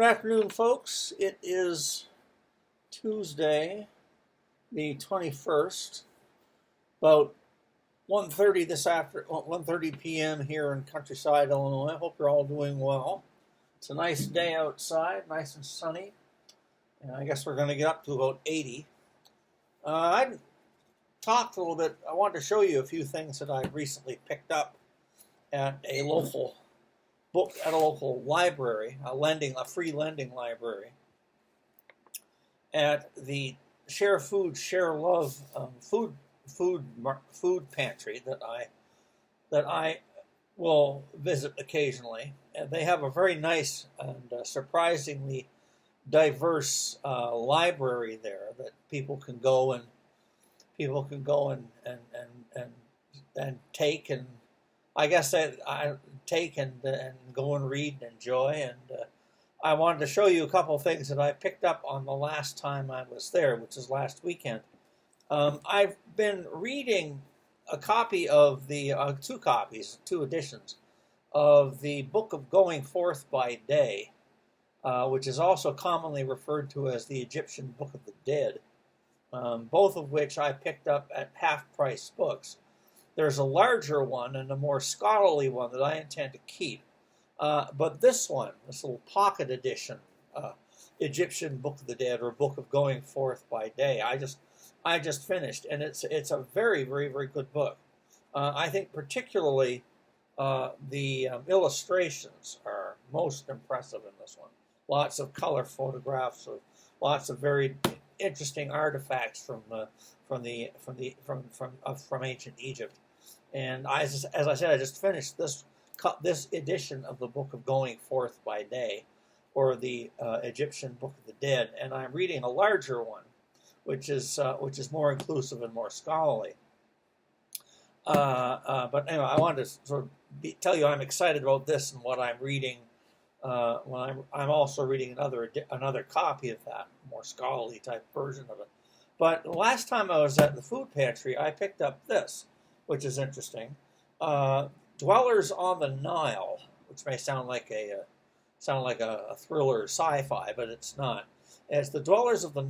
Good afternoon, folks. It is Tuesday, the 21st, about 1:30 1:30 p.m. here in Countryside, Illinois. I hope you're all doing well. It's a nice day outside, nice and sunny, and I guess we're going to get up to about 80. I talked a little bit. I wanted to show you a few things that I recently picked up at a local library, a free lending library, at the Share Food, Share Love food pantry that I will visit occasionally. And they have a very nice and surprisingly diverse library there that people can go and take, and I guess I take and go and read and enjoy. And I wanted to show you a couple of things that I picked up on the last time I was there, which is last weekend. I've been reading a copy of the two editions of the Book of Going Forth by Day, which is also commonly referred to as the Egyptian Book of the Dead, both of which I picked up at half-price books. There's a larger one and a more scholarly one that I intend to keep. But this little pocket edition, Egyptian Book of the Dead, or Book of Going Forth by Day, I just finished, and it's a very, very, very good book. I think particularly the illustrations are most impressive in this one. Lots of color photographs of lots of very interesting artifacts from ancient Egypt. And as I said, I just finished this edition of the Book of Going Forth by Day, or the Egyptian Book of the Dead, and I'm reading a larger one, which is more inclusive and more scholarly. But anyway, I wanted to sort of tell you I'm excited about this and what I'm reading. I'm also reading another copy of that more scholarly type version of it. But the last time I was at the food pantry, I picked up this, which is interesting. Dwellers on the Nile, which may sound like a thriller sci-fi, but it's not. It's the Dwellers on the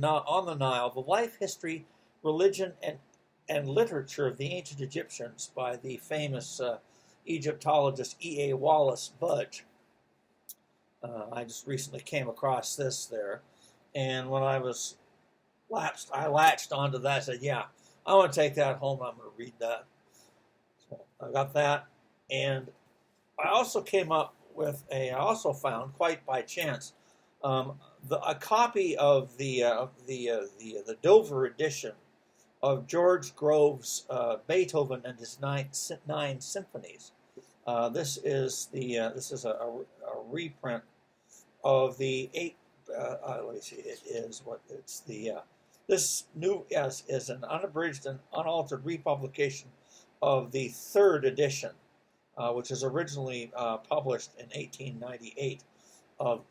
Nile: the life, history, religion, and literature of the ancient Egyptians, by the famous Egyptologist E.A. Wallace Budge. I just recently came across this there, and when I latched onto that. I said, "Yeah, I want to take that home. I'm going to read that." So I got that, and I also found, quite by chance, a copy of the Dover edition of George Grove's Beethoven and his nine symphonies. This is a reprint of the eight. Let me see. This new is an unabridged and unaltered republication of the third edition, which was originally published in 1898, of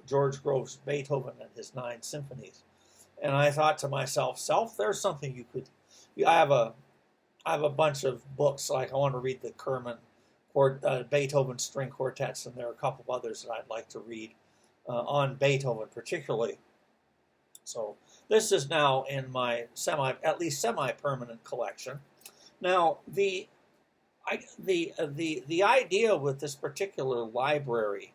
George Grove's Beethoven and his 9 symphonies. And I thought to myself, there's something you could. I have a bunch of books. Like, I want to read the Beethoven string quartets, and there are a couple of others that I'd like to read on Beethoven particularly. So this is now in my at least semi-permanent collection. Now the idea with this particular library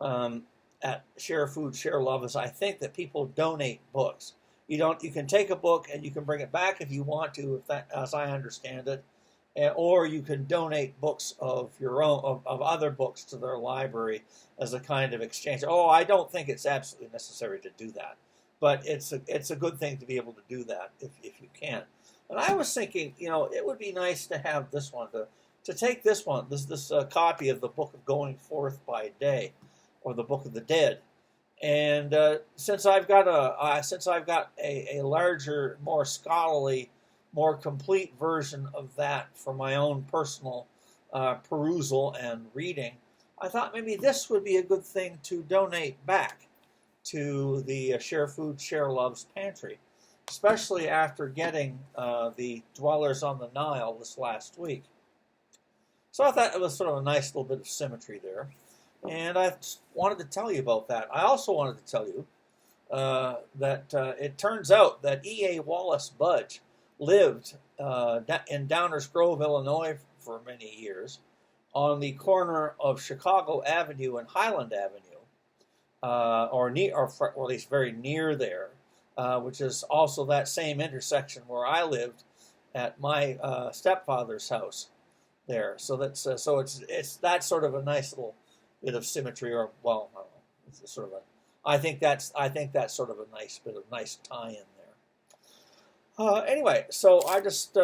at Share Food, Share Love is, I think, that people donate books. You can take a book and you can bring it back if you want to, as I understand it, or you can donate books of your own, of other books, to their library as a kind of exchange. I don't think it's absolutely necessary to do that, but it's a good thing to be able to do that if you can. And I was thinking, it would be nice to have this one, to take this copy of the Book of Going Forth by Day, or the Book of the Dead, and since I've got a larger, more scholarly, more complete version of that for my own personal perusal and reading, I thought maybe this would be a good thing to donate back to the Share Food, Share Love's pantry, especially after getting the Dwellers on the Nile this last week. So I thought it was sort of a nice little bit of symmetry there. And I wanted to tell you about that. I also wanted to tell you that it turns out that E.A. Wallace Budge lived in Downers Grove, Illinois for many years on the corner of Chicago Avenue and Highland Avenue, or at least very near there, which is also that same intersection where I lived at my stepfather's house there. So that's sort of a nice little bit of symmetry, or well, I don't know, it's sort of a. I think that's sort of a nice tie in there. Anyway, so I just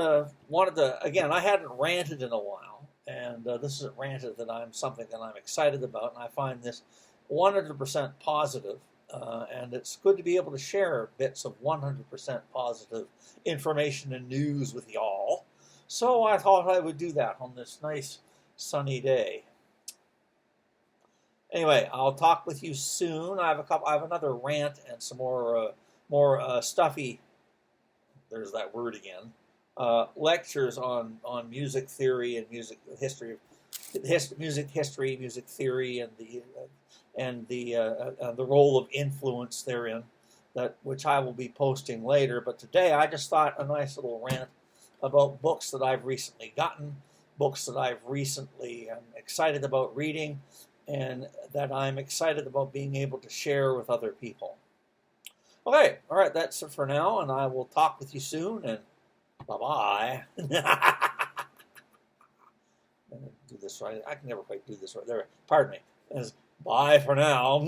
wanted to again. I hadn't ranted in a while, and this isn't ranted that I'm something that I'm excited about, and I find this 100% positive, and it's good to be able to share bits of 100% positive information and news with y'all. So I thought I would do that on this nice sunny day. Anyway, I'll talk with you soon. I have another rant and some more stuffy. There's that word again. Lectures on music theory and music history, music history, music theory, and the role of influence therein. Which I will be posting later. But today I just thought a nice little rant about books that I've recently gotten, books that I've recently am excited about reading, and that I'm excited about being able to share with other people. Okay, all right, that's it for now, and I will talk with you soon, and bye-bye. Do this right. I can never quite do this right. There, pardon me. Bye for now.